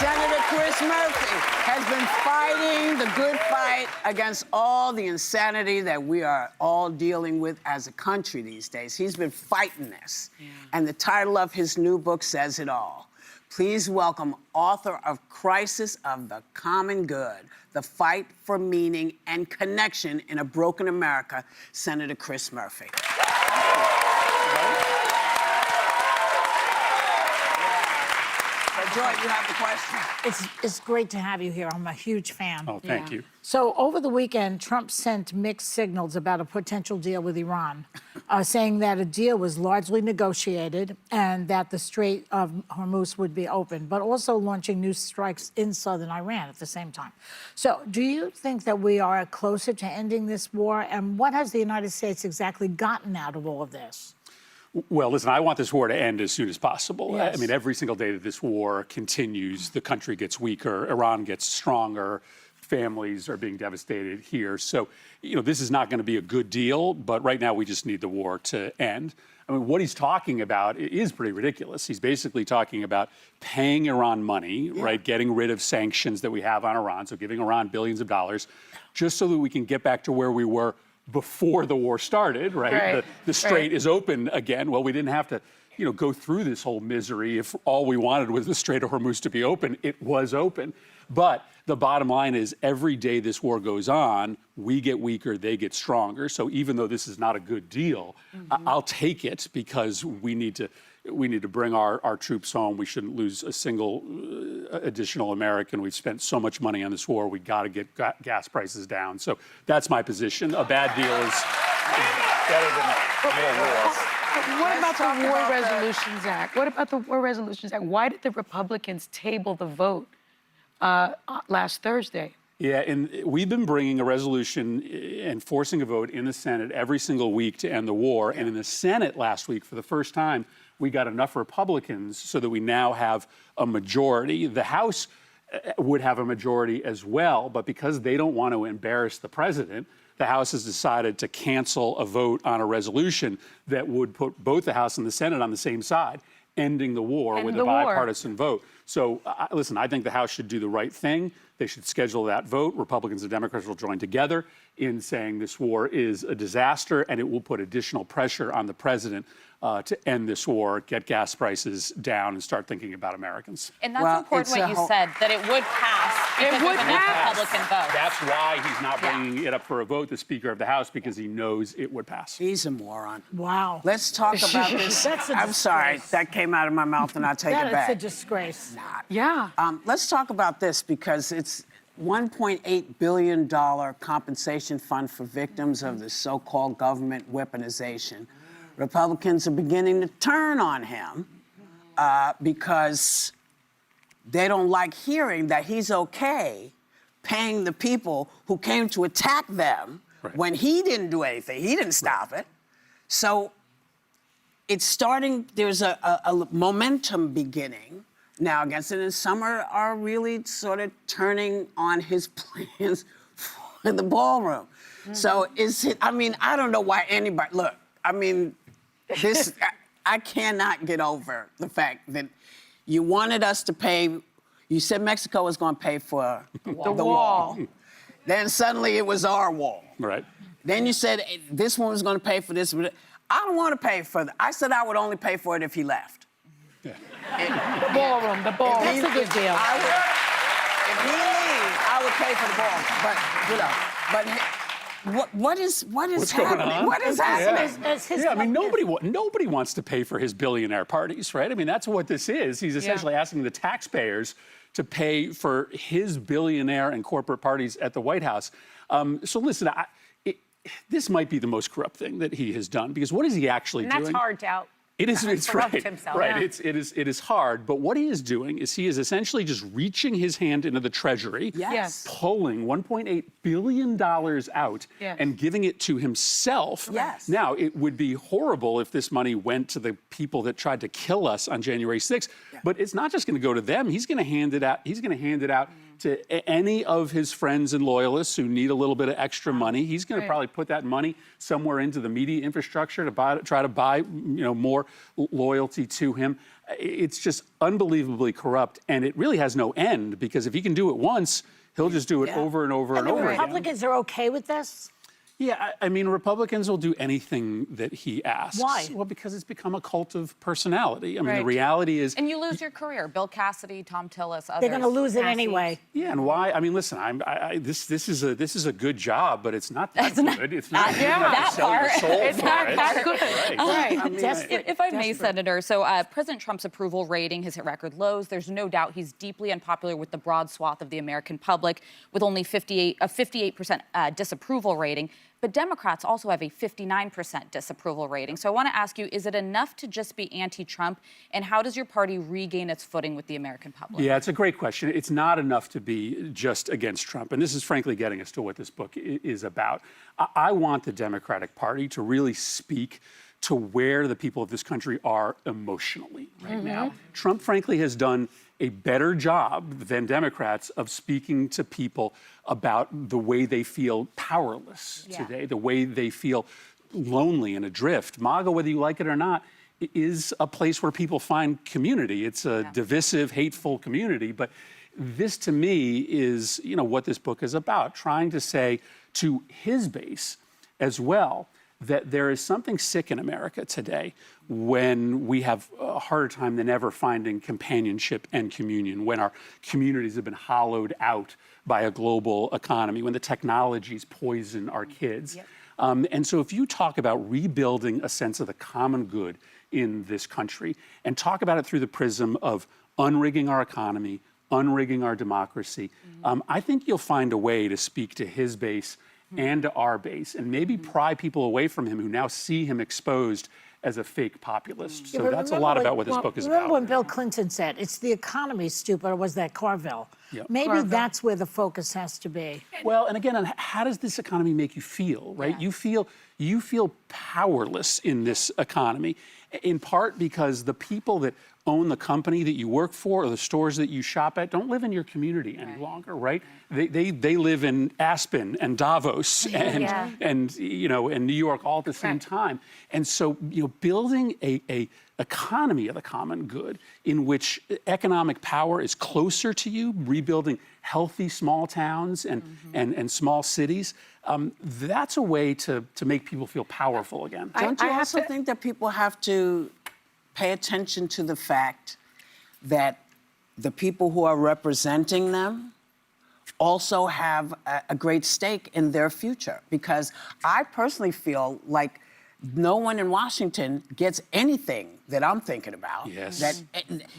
Senator Chris Murphy has been fighting the good fight against all the insanity that we are all dealing with as a country these days. He's been fighting this. And the title of his new book says it all. Please welcome author of Crisis of the Common Good, The Fight for Meaning and Connection in a Broken America, Senator Chris Murphy. Joy, you have the question. It's great to have you here. I'm a huge fan. Oh, thank you. So over the weekend, Trump sent mixed signals about a potential deal with Iran, saying that a deal was largely negotiated and that the Strait of Hormuz would be open, but also launching new strikes in southern Iran at the same time. So do you think that we are closer to ending this war? And what has the United States exactly gotten out of all of this? Well, listen, I want this war to end as soon as possible. Yes. I mean, every single day that this war continues, the country gets weaker, Iran gets stronger, families are being devastated here. So, you know, this is not going to be a good deal, but right now we just need the war to end. I mean, what he's talking about is pretty ridiculous. He's basically talking about paying Iran money, right, getting rid of sanctions that we have on Iran, so giving Iran billions of dollars, just so that we can get back to where we were before the war started, right? The Strait is open again. Well, we didn't have to, you know, go through this whole misery. If all we wanted was the Strait of Hormuz to be open, it was open. But the bottom line is every day this war goes on, we get weaker, they get stronger. So even though this is not a good deal, I'll take it because we need to bring our troops home. We shouldn't lose a single additional American. We've spent so much money on this war. We got to get gas prices down. So that's my position. A bad deal is better than more war. What about the War Resolutions Act? What about the War Resolutions Act? Why did the Republicans table the vote last Thursday? Yeah, and we've been bringing a resolution and forcing a vote in the Senate every single week to end the war. And in the Senate last week, for the first time, we got enough Republicans so that we now have a majority. The House would have a majority as well, but because they don't want to embarrass the president, the House has decided to cancel a vote on a resolution that would put both the House and the Senate on the same side, ending the war with a bipartisan vote. So, listen, I think the House should do the right thing. They should schedule that vote. Republicans and Democrats will join together in saying this war is a disaster, and it will put additional pressure on the president to end this war, get gas prices down, and start thinking about Americans. And that's important what you said, that it would pass. It would pass. Republican vote. That's why he's not bringing it up for a vote, the Speaker of the House, because he knows it would pass. He's a moron. Wow. Let's talk about this. I'm sorry, that came out of my mouth and I'll take it back. That's a disgrace. Yeah. Let's talk about this because it's $1.8 billion compensation fund for victims of the so-called government weaponization. Republicans are beginning to turn on him because they don't like hearing that he's okay paying the people who came to attack them when he didn't do anything. He didn't stop it. So it's starting, there's a momentum beginning now against it, and some are really sort of turning on his plans for the ballroom. So is it, I mean, I don't know why anybody, look, I mean, this, I cannot get over the fact that you wanted us to pay, you said Mexico was going to pay for the wall. Then suddenly it was our wall. Right. Then you said this one was going to pay for this. I don't want to pay for it. I said I would only pay for it if he left. Yeah. The ballroom. That's a good deal. If he leaves, I would pay for the ballroom. But, you know, what is What's happening? going on? What is happening? I mean, nobody wants to pay for his billionaire parties, right? I mean, that's what this is. He's essentially asking the taxpayers to pay for his billionaire and corporate parties at the White House. So listen, this might be the most corrupt thing that he has done, because what is he actually doing? That's hard to out. It is, it's right. Himself. Right. Yeah. It is hard. But what he is doing is he is essentially just reaching his hand into the Treasury, pulling $1.8 billion out and giving it to himself. Yes. Now, it would be horrible if this money went to the people that tried to kill us on January 6th. But it's not just going to go to them. He's going to hand it out. He's going to hand it out to any of his friends and loyalists who need a little bit of extra money. He's going to probably put that money somewhere into the media infrastructure to try to buy more loyalty to him. it's just unbelievably corrupt, and it really has no end, because if he can do it once, he'll just do it over and over and over again. Republicans are okay with this? Yeah, I mean, Republicans will do anything that he asks. Why? Well, because it's become a cult of personality. I mean, the Right. reality is... And you lose your career. Bill Cassidy, Tom Tillis, others. They're going to lose it Massey. anyway. Yeah, and why? I mean, listen, this is a good job, but it's not that good. It's not good enough that to sell your part. soul It's for not it. that good. Right. Right. Desperate. If I may, Desperate. Senator, so President Trump's approval rating has hit record lows. There's no doubt he's deeply unpopular with the broad swath of the American public, with only a 58% disapproval rating. But Democrats also have a 59% disapproval rating. So I want to ask you, is it enough to just be anti-Trump? And how does your party regain its footing with the American public? Yeah, it's a great question. It's not enough to be just against Trump. And this is frankly getting us to what this book is about. I want the Democratic Party to really speak to where the people of this country are emotionally right now. Trump, frankly, has done a better job than Democrats of speaking to people about the way they feel powerless today, the way they feel lonely and adrift. MAGA, whether you like it or not, is a place where people find community. It's a divisive, hateful community, but this to me is, what this book is about, trying to say to his base as well that there is something sick in America today when we have a harder time than ever finding companionship and communion, when our communities have been hollowed out by a global economy, when the technologies poison our kids. And so if you talk about rebuilding a sense of the common good in this country and talk about it through the prism of unrigging our economy, unrigging our democracy, I think you'll find a way to speak to his base and to our base, and maybe pry people away from him who now see him exposed as a fake populist. So that's a lot about what this book is Remember about. when Bill Clinton said, it's the economy, stupid, or was that Carville? Yep. Maybe Carville. that's where the focus has to be. Well, and again, how does this economy make you feel, right? You feel powerless in this economy, in part because the people that own the company that you work for or the stores that you shop at don't live in your community any longer, right? They live in Aspen and Davos and New York all at the same time. And so, building a economy of the common good in which economic power is closer to you, rebuilding healthy small towns and small cities, that's a way to make people feel powerful again. Don't you also think that people have to pay attention to the fact that the people who are representing them also have a great stake in their future? Because I personally feel like no one in Washington gets anything that I'm thinking about. Yes. That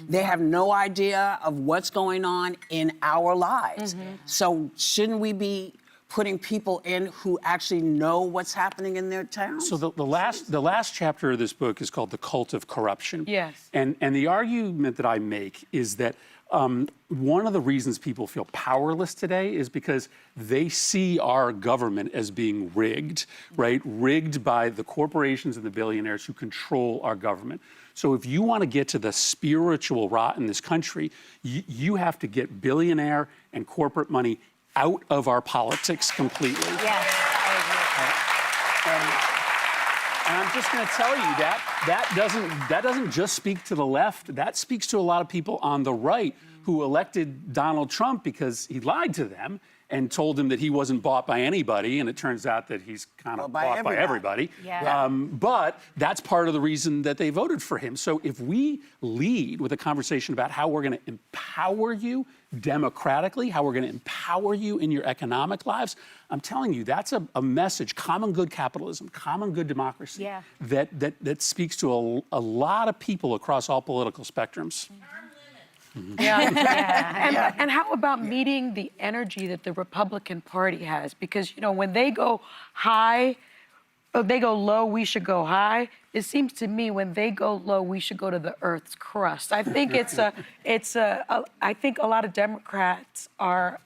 they have no idea of what's going on in our lives. So shouldn't we be putting people in who actually know what's happening in their towns? So the last chapter of this book is called The Cult of Corruption. Yes. And the argument that I make is that one of the reasons people feel powerless today is because they see our government as being rigged, right? Rigged by the corporations and the billionaires who control our government. So if you want to get to the spiritual rot in this country, you have to get billionaire and corporate money out of our politics completely. Yes, I And I'm just going to tell you that doesn't just speak to the left. That speaks to a lot of people on the right who elected Donald Trump because he lied to them and told them that he wasn't bought by anybody, and it turns out that he's kind of bought by everybody. Yeah. But that's part of the reason that they voted for him. So if we lead with a conversation about how we're going to empower you democratically, how we're going to empower you in your economic lives, I'm telling you, that's a message, common good capitalism, common good democracy, that speaks to a lot of people across all political spectrums. And how about meeting the energy that the Republican Party has? Because, when they go high, or they go low, we should go high. It seems to me when they go low, we should go to the Earth's crust. I think I think a lot of Democrats are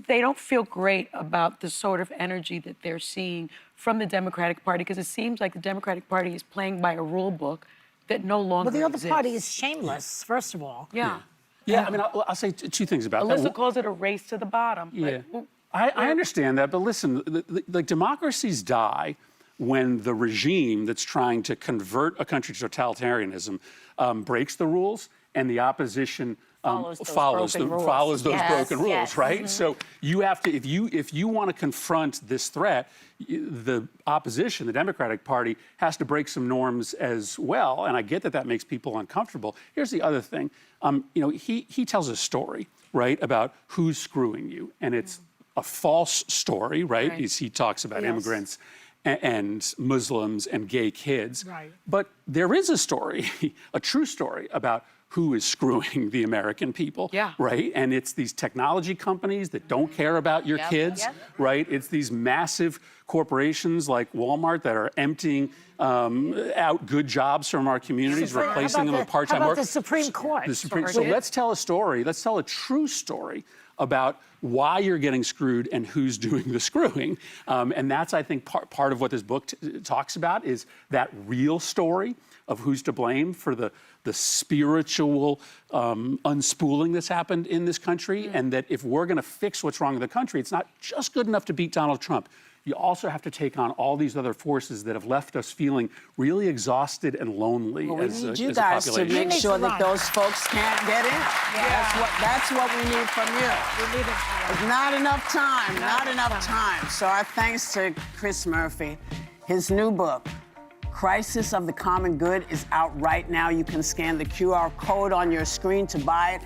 they don't feel great about the sort of energy that they're seeing from the Democratic Party, because it seems like the Democratic Party is playing by a rule book that no longer Well, the other exists. party is shameless, first of all. Yeah. Yeah, I mean, I'll say two things about that. Alyssa calls it a race to the bottom. Yeah, Like, I understand that, but listen, like democracies die when the regime that's trying to convert a country to totalitarianism breaks the rules and the opposition follows those broken rules, right? So you have to, if you want to confront this threat, the opposition, the Democratic Party, has to break some norms as well. And I get that that makes people uncomfortable. Here's the other thing. He tells a story, right, about who's screwing you, and it's a false story, right? He talks about immigrants and Muslims and gay kids. Right. But there is a story, a true story about who is screwing the American people, right? And it's these technology companies that don't care about your kids, right? It's these massive corporations like Walmart that are emptying out good jobs from our communities, replacing them with part-time work. How about the Supreme Court? So let's tell a story. Let's tell a true story about why you're getting screwed and who's doing the screwing. And that's, I think, part of what this book talks about is that real story of who's to blame for the spiritual unspooling that's happened in this country, and that if we're going to fix what's wrong in the country, it's not just good enough to beat Donald Trump. You also have to take on all these other forces that have left us feeling really exhausted and lonely as a population. We need you guys to make sure that those folks can't get in. That's what we need from you. There's not enough time, not enough time. So our thanks to Chris Murphy. His new book, Crisis of the Common Good, is out right now. You can scan the QR code on your screen to buy it.